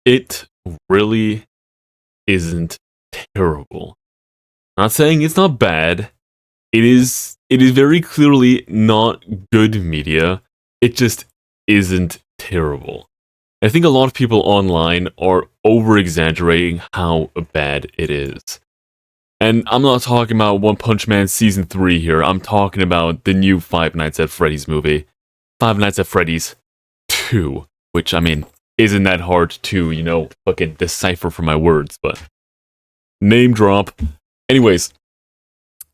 It really isn't terrible. Not saying it's not bad. It is very clearly not good media. It just isn't terrible. I think a lot of people online are over exaggerating how bad it is. And I'm not talking about One Punch Man Season 3 here. I'm talking about the new Five Nights at Freddy's movie. Five Nights at Freddy's 2. Which, I mean, isn't that hard to, fucking decipher from my words, but... Name drop. Anyways,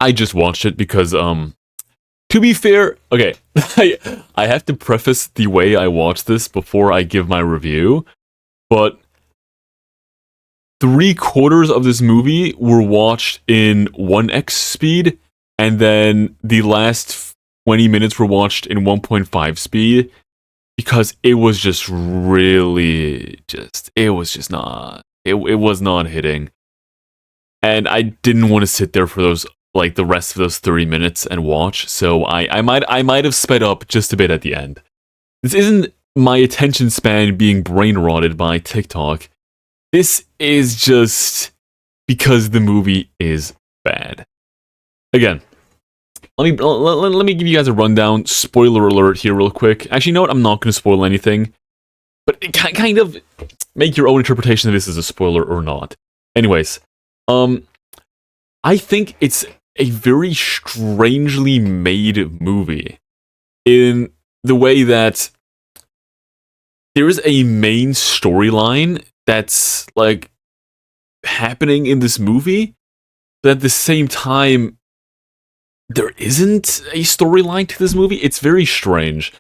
I just watched it because, to be fair, okay, I have to preface the way I watch this before I give my review, but 3/4 of this movie were watched in 1x speed, and then the last 20 minutes were watched in 1.5 speed, because it was just really it was not hitting. And I didn't want to sit there for those, like, the rest of those 30 minutes and watch, so I might have sped up just a bit at the end. This isn't my attention span being brain rotted by TikTok. This is just because the movie is bad. Again, let me give you guys a rundown. Spoiler alert here real quick. Actually, you know what? I'm not going to spoil anything. But it kind of make your own interpretation of this as a spoiler or not. Anyways, I think it's a very strangely made movie. In the way that there is a main storyline that's, like, happening in this movie, but at the same time, there isn't a storyline to this movie. It's very strange.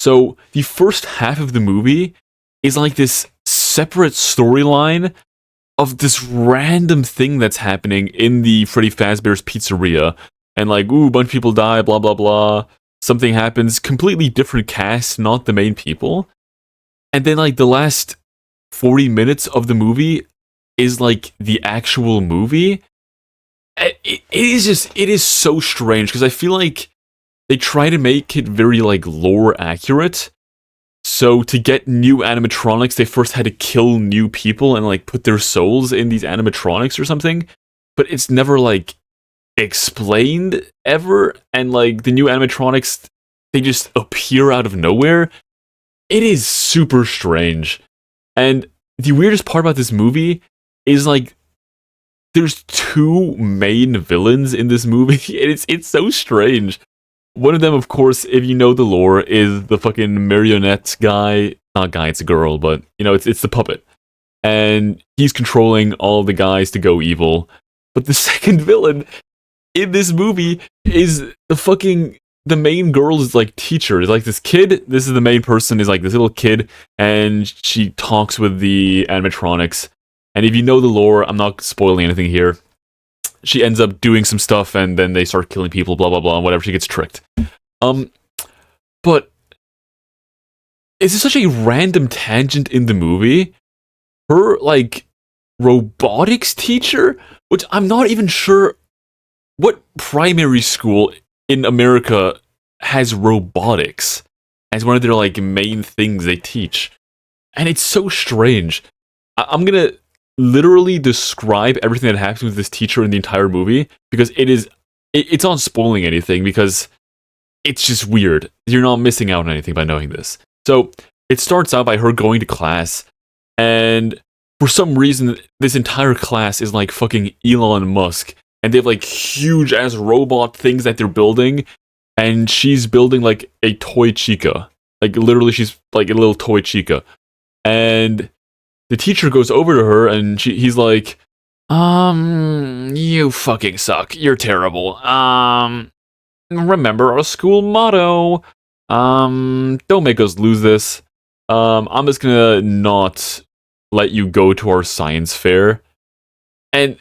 So, the first half of the movie is like this separate storyline of this random thing that's happening in the Freddy Fazbear's Pizzeria. And like, ooh, a bunch of people die, blah, blah, blah. Something happens, completely different cast, not the main people. And then, like, the last 40 minutes of the movie is, like, the actual movie. It is so strange, because I feel like they try to make it very, like, lore accurate. So to get new animatronics, they first had to kill new people and, like, put their souls in these animatronics or something. But it's never, like, explained ever. And, like, the new animatronics, they just appear out of nowhere. It is super strange. And the weirdest part about this movie is, like, there's two main villains in this movie. It's so strange. One of them, of course, if you know the lore, is the fucking marionette guy. Not guy, it's a girl, but, it's the puppet. And he's controlling all the guys to go evil. But the second villain in this movie is the main girl's, like, teacher. It's like this kid, this is the main person, is like this little kid, and she talks with the animatronics. And if you know the lore, I'm not spoiling anything here, she ends up doing some stuff, and then they start killing people, blah, blah, blah, and whatever, she gets tricked. But it's just such a random tangent in the movie. Her, like, robotics teacher, which I'm not even sure what primary school in America has robotics as one of their, like, main things they teach. And it's so strange. I'm gonna literally describe everything that happens with this teacher in the entire movie, because it's not spoiling anything, because it's just weird. You're not missing out on anything by knowing this. So it starts out by her going to class, and for some reason this entire class is like fucking Elon Musk, and they have, like, huge ass robot things that they're building, and she's building, like, a toy chica. Like, literally, she's like a little toy chica. And the teacher goes over to her, and he's like, you fucking suck. You're terrible. Remember our school motto. Don't make us lose this. I'm just gonna not let you go to our science fair. And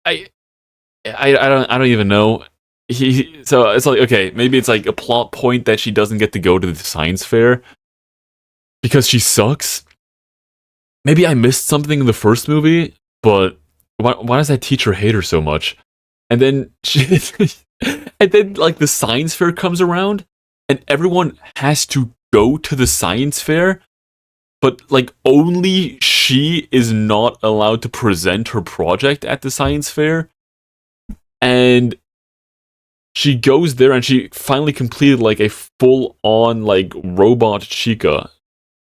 I don't even know. So it's like, okay, maybe it's like a plot point that she doesn't get to go to the science fair because she sucks. Maybe I missed something in the first movie, but why does that teacher hate her so much? And then and then, like, the science fair comes around, and everyone has to go to the science fair, but, like, only she is not allowed to present her project at the science fair, and she goes there and she finally completed like a full-on like robot Chica.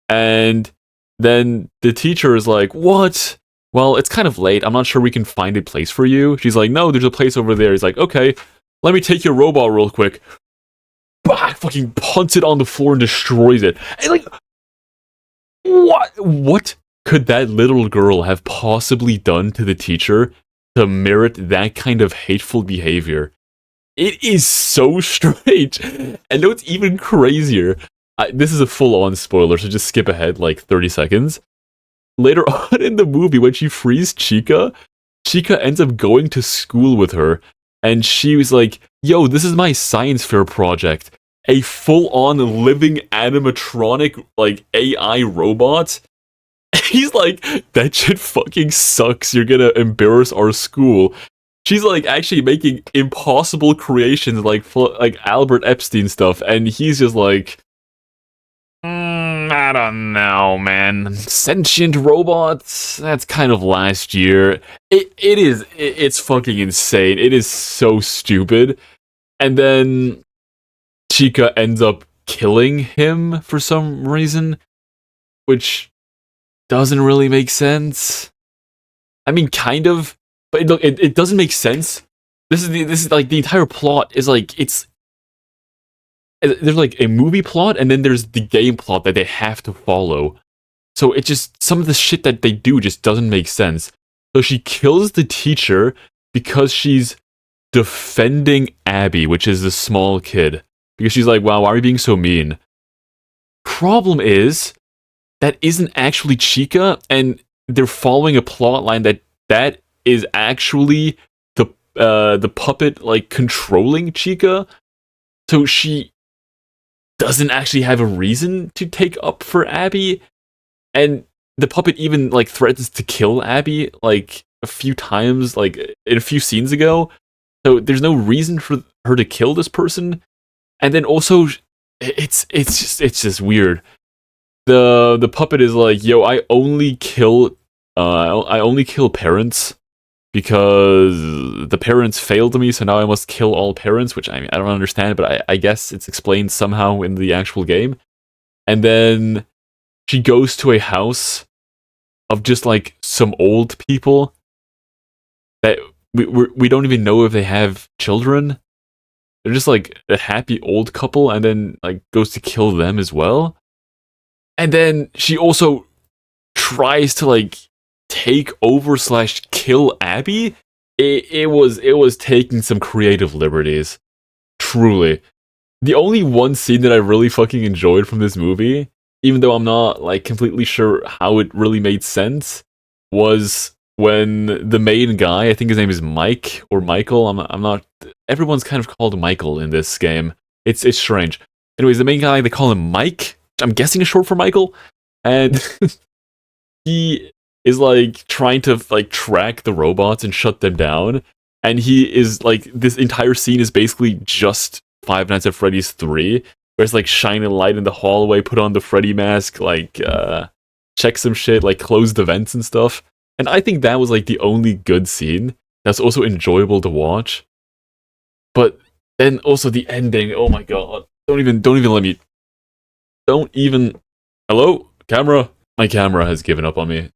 And then the teacher is like, "What? Well, it's kind of late. I'm not sure we can find a place for you." She's like, "No, there's a place over there." He's like, "Okay, let me take your robot real quick." Bah! Fucking punts it on the floor and destroys it. And like, what could that little girl have possibly done to the teacher to merit that kind of hateful behavior? It is so strange. And what's even crazier, this is a full-on spoiler, so just skip ahead like 30 seconds. Later on in the movie, when she frees Chica, Chica ends up going to school with her, and she was like, "Yo, this is my science fair project. A full-on living animatronic, like, AI robot." He's like, "That shit fucking sucks. You're gonna embarrass our school." She's like actually making impossible creations like Albert Epstein stuff, and he's just like, I don't know, man. Sentient robots? That's kind of last year. It's fucking insane. It is so stupid. And then Chica ends up killing him for some reason, which doesn't really make sense. I mean, kind of. But look, it doesn't make sense. This is like the entire plot is like there's like a movie plot and then there's the game plot that they have to follow. So it just some of the shit that they do just doesn't make sense. So she kills the teacher because she's defending Abby, which is the small kid, because she's like, "Wow, why are you being so mean?" Problem is that isn't actually Chica, and they're following a plot line that is actually the puppet like controlling Chica, so she doesn't actually have a reason to take up for Abby, and the puppet even like threatens to kill Abby like a few times, like in a few scenes ago. So there's no reason for her to kill this person, and then also it's just weird. The puppet is like, "Yo, I only kill parents because the parents failed me, so now I must kill all parents," which I mean, I don't understand, but I guess it's explained somehow in the actual game. And then she goes to a house of just like some old people that we don't even know if they have children. They're just like a happy old couple, and then like goes to kill them as well. And then she also tries to like take over / kill Abby. It was taking some creative liberties. Truly. The only one scene that I really fucking enjoyed from this movie, even though I'm not like completely sure how it really made sense, was when the main guy, I think his name is Mike or Michael, I'm not, everyone's kind of called Michael in this game. It's strange. Anyways, the main guy, they call him Mike, which I'm guessing is short for Michael, and he is like trying to like track the robots and shut them down, and he is like, this entire scene is basically just Five Nights at Freddy's 3, where it's like shine a light in the hallway, put on the Freddy mask, like check some shit, like close the vents and stuff. And I think that was like the only good scene that's also enjoyable to watch. But then also the ending, oh my god. Don't even let me. Don't even. Hello? Camera? My camera has given up on me.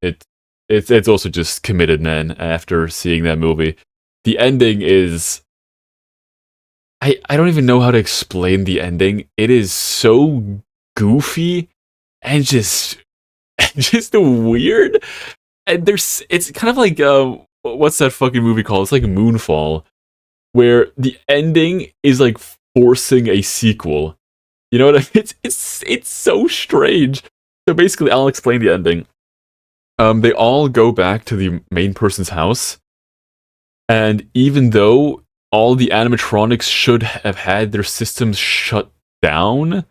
It's also just committed, man, after seeing that movie. The ending is, I don't even know how to explain the ending. It is so goofy and just weird. And it's kind of like what's that fucking movie called? It's like Moonfall, where the ending is like forcing a sequel. You know what I mean? It's so strange. So basically, I'll explain the ending. They all go back to the main person's house, and even though all the animatronics should have had their systems shut down,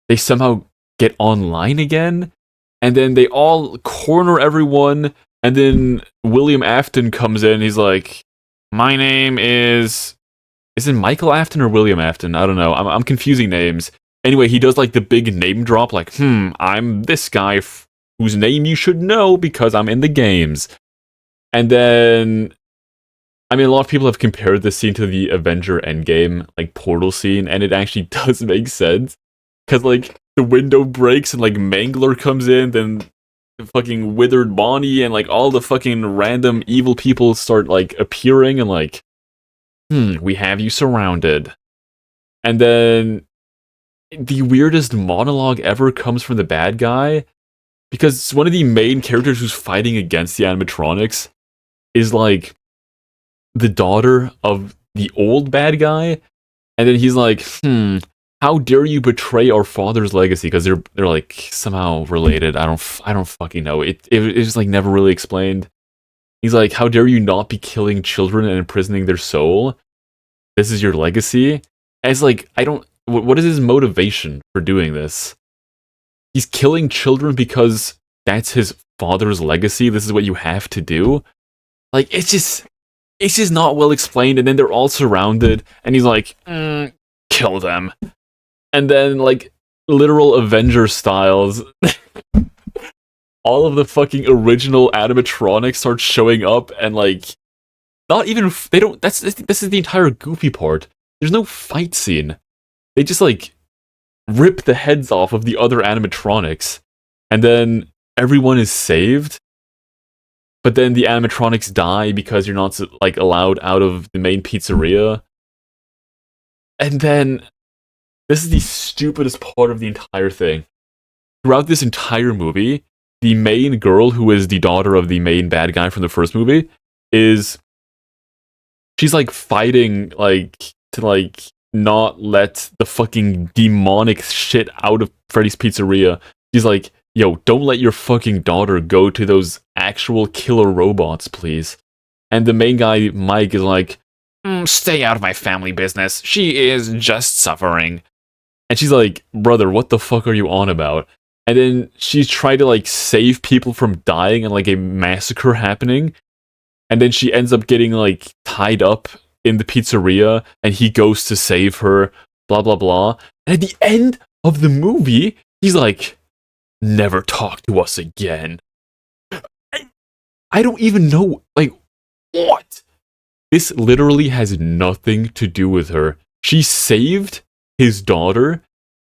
they somehow get online again, and then they all corner everyone, and then William Afton comes in, he's like, "My name is it Michael Afton or William Afton? I don't know, I'm confusing names." Anyway, he does like the big name drop, like, I'm this guy whose name you should know because I'm in the games. And then, I mean, a lot of people have compared this scene to the Avenger Endgame, like, portal scene, and it actually does make sense. Because, like, the window breaks and, like, Mangler comes in, then the fucking withered Bonnie and, like, all the fucking random evil people start, like, appearing and, like, we have you surrounded. And then the weirdest monologue ever comes from the bad guy, because one of the main characters who's fighting against the animatronics is, like, the daughter of the old bad guy, and then he's like, how dare you betray our father's legacy? Because they're like somehow related. I don't fucking know. It's like never really explained. He's like, how dare you not be killing children and imprisoning their soul? This is your legacy. And it's like, what is his motivation for doing this? He's killing children because that's his father's legacy. This is what you have to do. Like, it's just not well explained. And then they're all surrounded, and he's like, kill them. And then, like, literal Avenger styles, all of the fucking original animatronics start showing up, and, like, not even, they don't, this is the entire goofy part. There's no fight scene. They just, like, rip the heads off of the other animatronics, and then everyone is saved. But then the animatronics die because you're not, like, allowed out of the main pizzeria. And then, this is the stupidest part of the entire thing. Throughout this entire movie, the main girl, who is the daughter of the main bad guy from the first movie, she's, like, fighting, like, to, like, not let the fucking demonic shit out of Freddy's Pizzeria. She's like, yo, don't let your fucking daughter go to those actual killer robots, please. And the main guy, Mike, is like, stay out of my family business. She is just suffering. And she's like, brother, what the fuck are you on about? And then she's trying to, like, save people from dying and, like, a massacre happening. And then she ends up getting, like, tied up in the pizzeria, and he goes to save her, blah, blah, blah. And at the end of the movie, he's like, never talk to us again. I don't even know, like, what? This literally has nothing to do with her. She saved his daughter.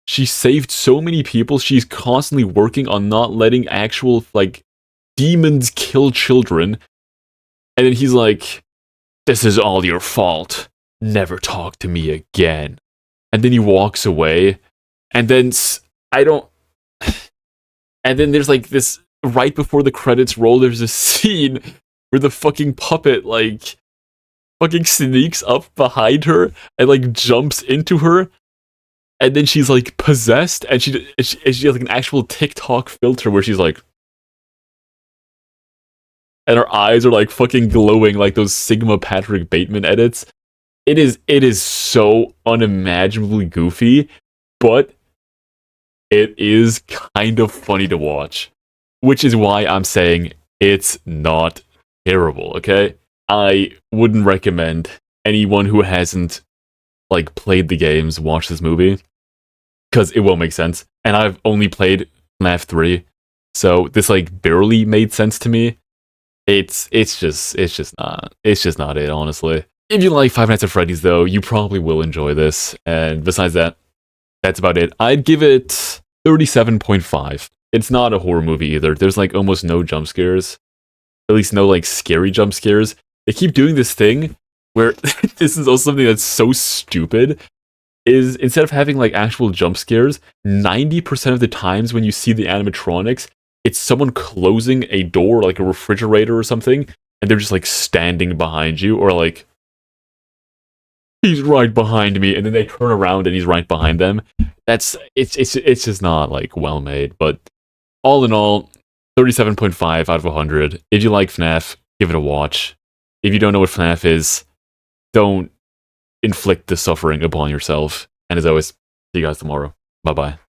She saved so many people. She's constantly working on not letting actual, like, demons kill children. And then he's like, this is all your fault. Never talk to me again. And then he walks away. And then and then there's, like, this, right before the credits roll, there's a scene where the fucking puppet, like, fucking sneaks up behind her and, like, jumps into her. And then she's, like, possessed, and she has, like, an actual TikTok filter where she's like, and her eyes are, like, fucking glowing like those Sigma Patrick Bateman edits. It is so unimaginably goofy, but it is kind of funny to watch, which is why I'm saying it's not terrible, okay? I wouldn't recommend anyone who hasn't, like, played the games watch this movie, because it won't make sense. And I've only played FNAF2, so this, like, barely made sense to me. It's just not it, honestly. If you like Five Nights at Freddy's, though, you probably will enjoy this. And besides that, that's about it. I'd give it 37.5. It's not a horror movie either. There's, like, almost no jump scares. At least no, like, scary jump scares. They keep doing this thing where this is also something that's so stupid, is instead of having, like, actual jump scares, 90% of the times when you see the animatronics, it's someone closing a door, like a refrigerator or something, and they're just, like, standing behind you, or, like, he's right behind me, and then they turn around and he's right behind them. It's just not, like, well made. But all in all, 37.5 out of 100. If you like FNAF, give it a watch. If you don't know what FNAF is, don't inflict the suffering upon yourself. And as always, see you guys tomorrow. Bye bye.